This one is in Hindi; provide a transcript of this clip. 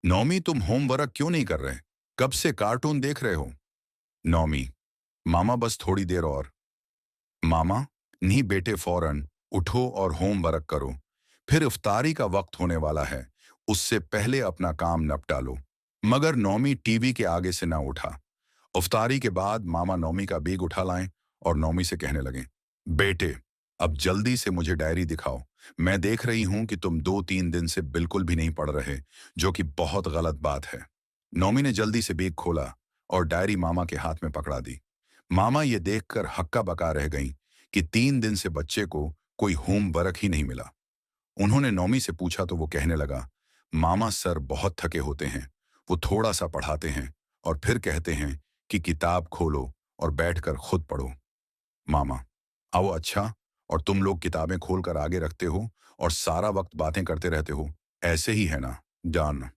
नौमी, तुम होमवर्क क्यों नहीं कर रहे? कब से कार्टून देख रहे हो? नौमी, मामा बस थोड़ी देर और। मामा, नहीं बेटे, फौरन उठो और होमवर्क करो। फिर इफ्तारी का वक्त होने वाला है, उससे पहले अपना काम निपटा लो। मगर नौमी टीवी के आगे से ना उठा। इफ्तारी के बाद मामा नौमी का बैग उठा लाएं और नौमी से कहने लगे, बेटे, अब जल्दी से मुझे डायरी दिखाओ। मैं देख रही हूं कि तुम 2-3 दिन से बिल्कुल भी नहीं पढ़ रहे, जो कि बहुत गलत बात है। नौमी ने जल्दी से बैग खोला और डायरी मामा के हाथ में पकड़ा दी। मामा ये देखकर हक्का बका रह गईं कि 3 दिन से बच्चे को कोई होमवर्क ही नहीं मिला। उन्होंने नौमी से पूछा तो वो कहने लगा, मामा सर बहुत थके होते हैं, वो थोड़ा सा पढ़ाते हैं और फिर कहते हैं कि किताब खोलो और बैठकर खुद पढ़ो। मामा, आओ, अच्छा, और तुम लोग किताबें खोलकर आगे रखते हो और सारा वक्त बातें करते रहते हो, ऐसे ही है ना? डन।